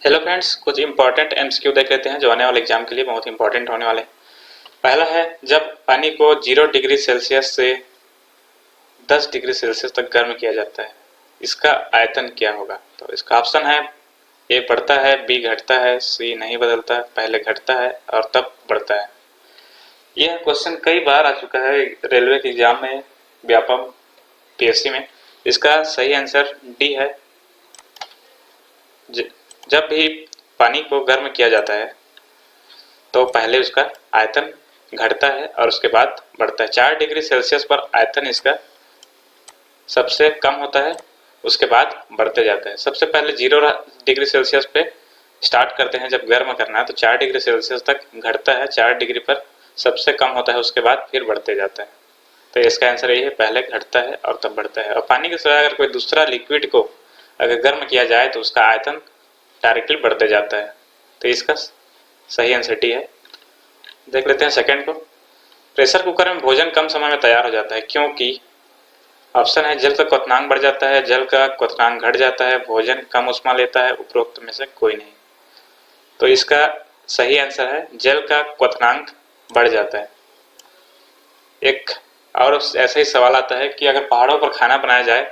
Hello friends, कुछ important MCQ देख लेते हैं जो आने वाले एग्जाम के लिए बहुत इंपॉर्टेंट होने वाले हैं। पहला है, जब पानी को 0 डिग्री सेल्सियस से 10 डिग्री सेल्सियस तक गर्म किया जाता है, इसका आयतन क्या होगा? तो इसका ऑप्शन है, ए बढ़ता है, बी घटता है, सी नहीं बदलता, पहले घटता है और तब बढ़ता है। यह क्वेश्चन कई बार आ चुका है रेलवे के एग्जाम में, व्यापम, पीएससी में। इसका सही आंसर डी है। जब भी पानी को गर्म किया जाता है तो पहले उसका आयतन घटता है और उसके बाद बढ़ता है। 4 डिग्री सेल्सियस पर आयतन इसका सबसे कम होता है, उसके बाद बढ़ते जाता है। सबसे पहले 0 डिग्री सेल्सियस पे स्टार्ट करते हैं, जब गर्म करना है तो 4 डिग्री सेल्सियस तक घटता है, 4 डिग्री पर सबसे कम होता है, उसके बाद फिर बढ़ते जाता है। तो इसका आंसर यही है, पहले घटता है और तब बढ़ता है। और पानी के सिवाय अगर कोई दूसरा लिक्विड को अगर गर्म किया जाए तो उसका आयतन डायरेक्टली बढ़ते जाता है। तो इसका सही आंसर डी है। देख लेते हैं सेकंड को। प्रेशर कुकर में भोजन कम समय में तैयार हो जाता है क्योंकि ऑप्शन है, जल का क्वथनांक बढ़ जाता है, जल का क्वथनांक घट जाता है, भोजन कम ऊष्मा लेता है, उपरोक्त में से कोई नहीं। तो इसका सही आंसर है, जल का क्वथनांक बढ़ जाता है। एक और ऐसा ही सवाल आता है कि अगर पहाड़ों पर खाना बनाया जाए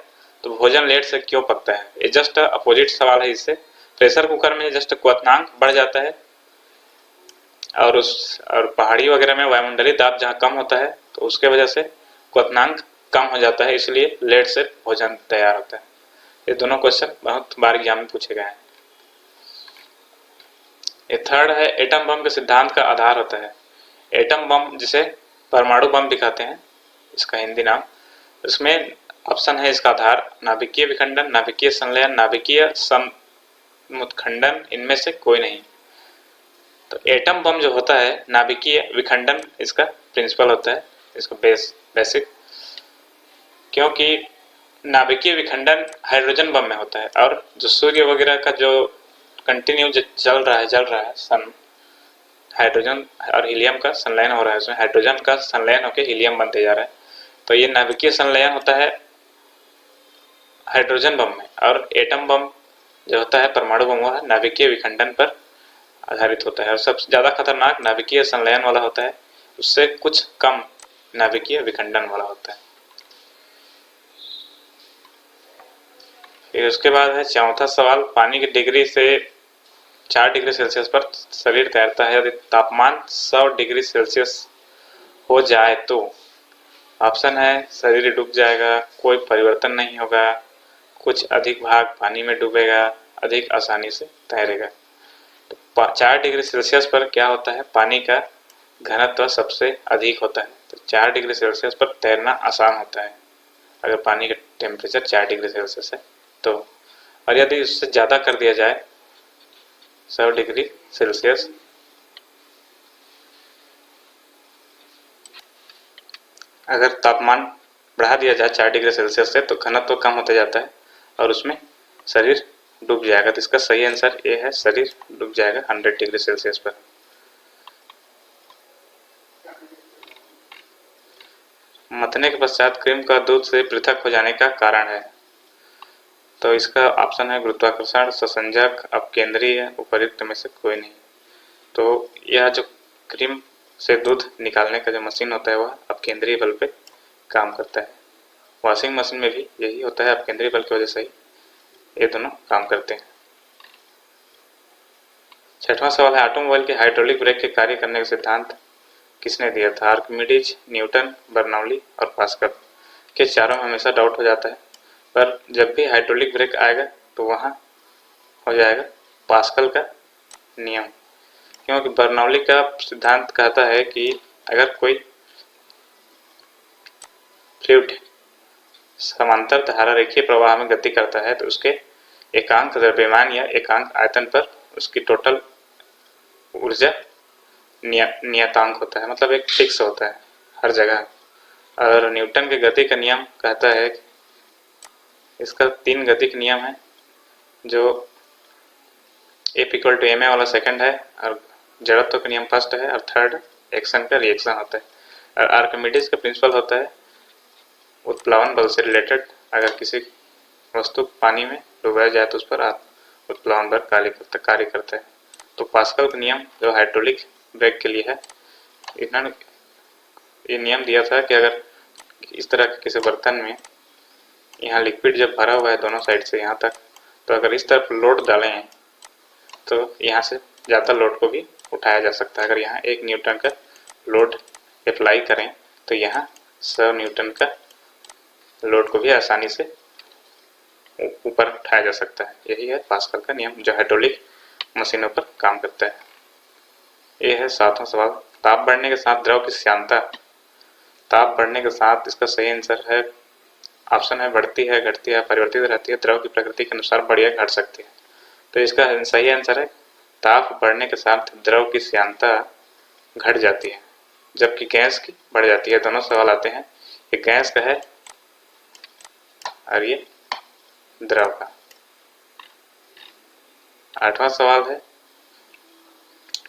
तो भोजन लेट से क्यों पकता है? ये जस्ट अपोजिट सवाल है इससे। प्रेशर कुकर में जस्ट क्वथनांक बढ़ जाता है और पहाड़ी वगैरह में वायुमंडलीय दाब जहाँ कम होता है तो उसके वजह से क्वथनांक कम हो जाता है, इसलिए लेट से भोजन तैयार होता है। ये दोनों क्वेश्चन बहुत बार एग्जाम में पूछे गए हैं। ये थर्ड है, एटम बम के सिद्धांत का आधार होता है। एटम बम जिसे परमाणु बम भी कहते हैं, इसका हिंदी नाम। इसमें ऑप्शन है, इसका आधार नाभिकीय विखंडन, नाभिकीय संलयन, नाभिकीय समुत्खंडन, इनमें से कोई नहीं। तो एटम बम जो होता है, नाभिकीय विखंडन इसका प्रिंसिपल होता है, इसका बेसिक, क्योंकि नाभिकीय विखंडन हाइड्रोजन बम में होता है। और जो सूर्य वगैरह का जो कंटिन्यू चल रहा है सन, हाइड्रोजन और हीलियम का संलयन हो रहा है, उसमें हाइड्रोजन का संलयन होकर हीलियम बनते जा रहा है। तो ये नाभिकीय संलयन होता है हाइड्रोजन बम में, और एटम बम जो होता है परमाणु बम, वह नाभिकीय विखंडन पर आधारित होता है। और सबसे ज़्यादा खतरनाक नाभिकीय संलयन वाला होता है, उससे कुछ कम नाभिकीय विखंडन वाला होता है। फिर उसके बाद है चौथा सवाल, पानी की डिग्री से 4 डिग्री सेल्सियस पर शरीर तैरता है, यदि तापमान 100 डिग्री सेल्सियस हो जाए तो ऑप्शन है, शरीर डूब जाएगा, कोई परिवर्तन नहीं होगा, कुछ अधिक भाग पानी में डूबेगा, अधिक आसानी से तैरेगा। तो 4 डिग्री सेल्सियस पर क्या होता है, पानी का घनत्व सबसे अधिक होता है, तो 4 डिग्री सेल्सियस पर तैरना आसान होता है अगर पानी का टेम्परेचर 4 डिग्री सेल्सियस है तो। और यदि उससे ज़्यादा कर दिया जाए 100 डिग्री सेल्सियस, अगर तापमान बढ़ा दिया जाए 4 डिग्री सेल्सियस से तो घनत्व कम होता जाता है और उसमें शरीर डूब जाएगा। तो इसका सही आंसर ए है, शरीर डूब जाएगा 100 डिग्री सेल्सियस पर। मथने के पश्चात क्रीम का दूध से पृथक हो जाने का कारण है। तो इसका ऑप्शन है, गुरुत्वाकर्षण, संसंजक, अपकेंद्रीय, उपर्युक्त में से कोई नहीं। तो यह जो क्रीम से दूध निकालने का जो मशीन होता है वह अपकेंद्रीय बल पे काम करता है। वॉशिंग मशीन में भी यही होता है, अपकेंद्रीय बल की वजह से ही ये दोनों काम करते हैं। छठवां सवाल है, ऑटोमोबाइल के हाइड्रोलिक ब्रेक के कार्य करने का सिद्धांत किसने दिया था? आर्किमिडीज, न्यूटन, बर्नौली और पास्कल। के चारों में हमेशा डाउट हो जाता है, पर जब भी हाइड्रोलिक ब्रेक आएगा तो वहाँ हो जाएगा पास्कल का नियम, क्योंकि बर्नौली का सिद्धांत कहता है कि अगर कोई फ्लूइड समांतर धारा रेखीय प्रवाह में गति करता है तो उसके एकांक द्रव्यमान या एकांक आयतन पर उसकी टोटल ऊर्जा नियतांक होता है, मतलब एक फिक्स होता है हर जगह। और न्यूटन के गति का नियम कहता है कि इसका 3 गतिक नियम है, जो F = ma वाला सेकंड है, और जड़त्व का नियम फर्स्ट है, और थर्ड एक्शन का रिएक्शन होता है। और आर्किमिडीज का प्रिंसिपल होता है उत्प्लावन बल से रिलेटेड, अगर किसी वस्तु पानी में डुबाया जाए तो उस पर उत्प्लावन पर कार्य करता है। तो पास्कल का नियम जो हाइड्रोलिक ब्रेक के लिए है, इन्होंने ये नियम दिया था कि अगर इस तरह के किसी बर्तन में यहाँ लिक्विड जब भरा हुआ है दोनों साइड से यहाँ तक, तो अगर इस तरफ लोड डालें तो यहाँ से ज़्यादा लोड को भी उठाया जा सकता है। अगर यहाँ 1 न्यूटन का लोड अप्लाई करें तो यहाँ 100 न्यूटन का लोड को भी आसानी से ऊपर उठाया जा सकता है। यही है पास्कल का नियम जो हाइड्रोलिक मशीनों पर काम करता है। ये है 7वां सवाल, ताप बढ़ने के साथ द्रव की श्यानता। ताप बढ़ने के साथ इसका सही आंसर है, ऑप्शन है बढ़ती है, घटती है, परिवर्तित रहती है, द्रव की प्रकृति के अनुसार बढ़ या घट सकती है। तो इसका सही आंसर है ताप बढ़ने के साथ द्रव की श्यानता घट जाती है, जबकि गैस की बढ़ जाती है। दोनों सवाल आते हैं, ये गैस का है और ये द्रव का। 8वां सवाल है,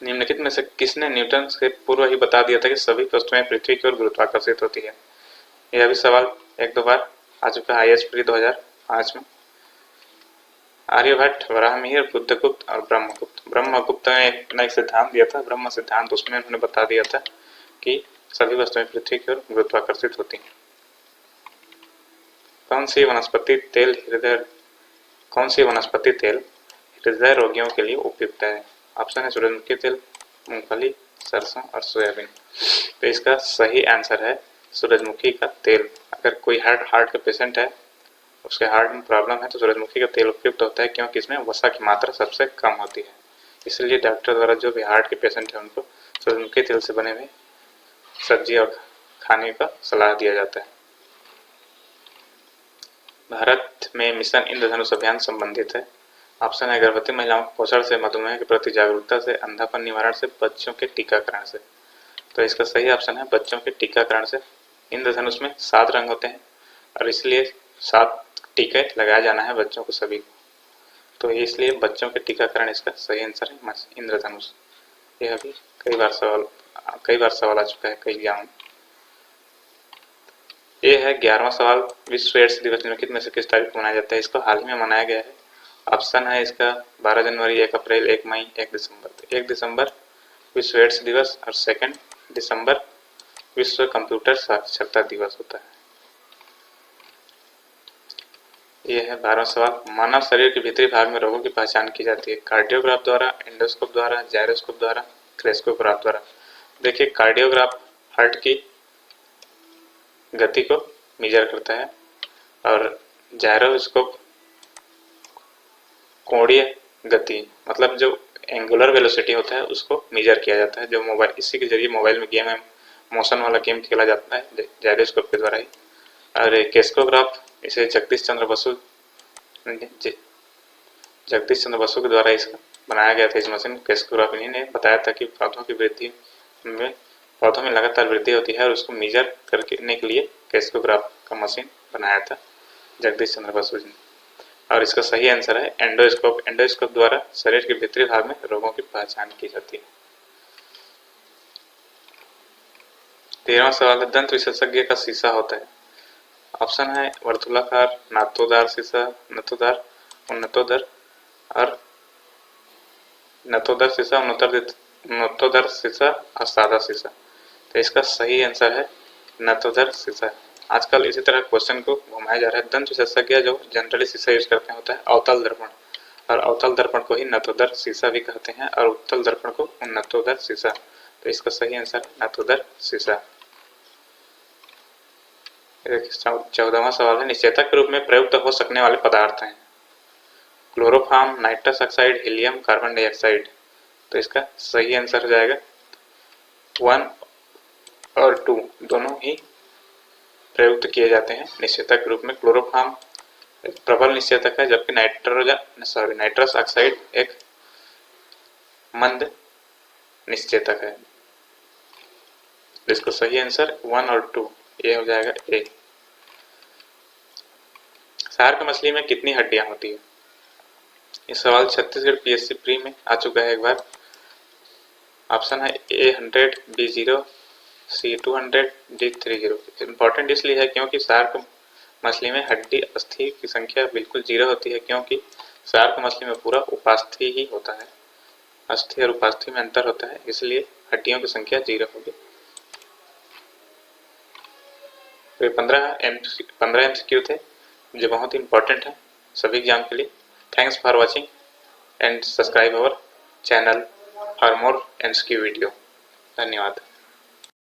निम्नलिखित में से किसने न्यूटन से पूर्व ही बता दिया था कि सभी वस्तुएं पृथ्वी की ओर गुरुत्वाकर्षित होती है। यह भी सवाल 1-2 बार आ चुका है IAS प्री 2005 में। आर्यभट्ट, वराहमिहिर, बुद्धगुप्त और ब्रह्मगुप्त। ब्रह्मगुप्त ने अपना एक सिद्धांत दिया था, ब्रह्म सिद्धांत, उसमें उन्होंने बता दिया था कि सभी वस्तुएं पृथ्वी की ओर गुरुत्वाकर्षित होती हैं। कौन सी वनस्पति तेल हृदय रोगियों के लिए उपयुक्त है। ऑप्शन है सूरजमुखी तेल, मूंगफली, सरसों और सोयाबीन। तो इसका सही आंसर है सूरजमुखी का तेल। अगर कोई हार्ट का पेशेंट है, उसके हार्ट में प्रॉब्लम है, तो सूरजमुखी का तेल उपयुक्त होता है, क्योंकि इसमें वसा की मात्रा सबसे कम होती है। इसलिए डॉक्टर द्वारा जो भी हार्ट के पेशेंट है उनको सूरजमुखी तेल से बने हुए सब्जी और खाने का सलाह दिया जाता है। भारत में मिशन इंद्रधनुष अभियान संबंधित है। ऑप्शन है गर्भवती महिलाओं को पोषण से, मधुमेह के प्रति जागरूकता से, अंधापन निवारण से, बच्चों के टीकाकरण से। तो इसका सही ऑप्शन है बच्चों के टीकाकरण से। इंद्रधनुष में 7 रंग होते हैं और इसलिए 7 टीके लगाया जाना है बच्चों को सभी को, तो इसलिए बच्चों के टीकाकरण इसका सही आंसर है इंद्रधनुष। यह भी कई बार सवाल आ चुका है कई एग्जाम में। ये है 11वां सवाल, विश्व एड्स दिवस निम्नलिखित में से किस तारीख को मनाया जाता है। इसको हाल ही में मनाया गया है। ऑप्शन है इसका 12 जनवरी, 1 अप्रैल, 1 मई, 1 दिसंबर। 1 दिसंबर विश्व एड्स दिवस और 2 दिसंबर विश्व कंप्यूटर साक्षरता दिवस होता है। यह है 12वां सवाल, मानव शरीर के भीतरी भाग में रोगों की पहचान की जाती है। कार्डियोग्राफ द्वारा, एंडोस्कोप द्वारा, जायरोस्कोप द्वारा, क्रेस्कोग्राफ द्वारा। देखिए, कार्डियोग्राफ हार्ट की गति को मेजर करता है और जायरोस्कोप कोणीय गति, मतलब जो एंगुलर वेलोसिटी होता है उसको मेजर किया जाता है, जो मोबाइल, इसी के जरिए मोबाइल में गेम है, मोशन वाला गेम खेला जाता है जायरोस्कोप के द्वारा ही। और क्रेस्कोग्राफ इसे जगदीश चंद्र बसु के द्वारा इसका बनाया गया था। इस मशीन क्रेस्कोग्राफ इन्हीं ने बताया था कि पौधों में लगातार वृद्धि होती है और उसको मेजर करने के लिए क्रेस्कोग्राफ का मशीन बनाया था जगदीश चंद्र बसु जी ने। और इसका सही आंसर है एंडोस्कोप। एंडोस्कोप द्वारा शरीर के भीतरी भाग में रोगों की पहचान की जाती है। 13वां सवाल है, दंत विशेषज्ञ का शीशा होता है। ऑप्शन है वर्तुलाकार, नातोदार शीशा, नतोदार, उन्नतोदर और नतोदर शीशा, उन्नतोदर शीशा और सादा शीशा। तो इसका सही आंसर है नतोदर शीशा। आजकल इसी तरह क्वेश्चन को घुमाया जा रहा है। दंत विशेषज्ञ जो जनरली शीशा यूज करते हैं होता है अवतल दर्पण, और अवतल दर्पण को ही नतोदर शीशा भी कहते हैं और उत्तल दर्पण को उन्नतोदर शीशा। तो इसका सही आंसर है नतोदर शीशा। 14वां सवाल है, निश्चेतक के रूप में प्रयुक्त हो सकने वाले पदार्थ हैं। Chloroform, nitrous oxide, helium, carbon dioxide. तो इसका सही आंसर हो जाएगा 1 और 2 दोनों ही प्रयुक्त किए जाते हैं निश्चेतक के रूप में। क्लोरोफॉर्म एक प्रबल निश्चेतक है, जबकि नाइट्रस ऑक्साइड एक मंद निश्चेतक है। इसको सही आंसर 1 और 2 ये हो जाएगा ए। शार्क मछली में कितनी हड्डियां होती है। ये सवाल छत्तीसगढ़ PSC प्री में आ चुका है एक बार। ऑप्शन है A100, B0, C200, D30। Important इसलिए है क्योंकि शार्क मछली में हड्डी अस्थि की संख्या बिल्कुल 0 होती है, क्योंकि शार्क मछली में पूरा उपास्थि ही होता है, अस्थि और उपास्थि में अंतर होता है, इसलिए हड्डियों की संख्या 0 होगी। तो ये 15 MCQ थे जो बहुत इंपॉर्टेंट है सभी एग्जाम के लिए। Thanks for watching and subscribe our channel for more MCQ video. धन्यवाद।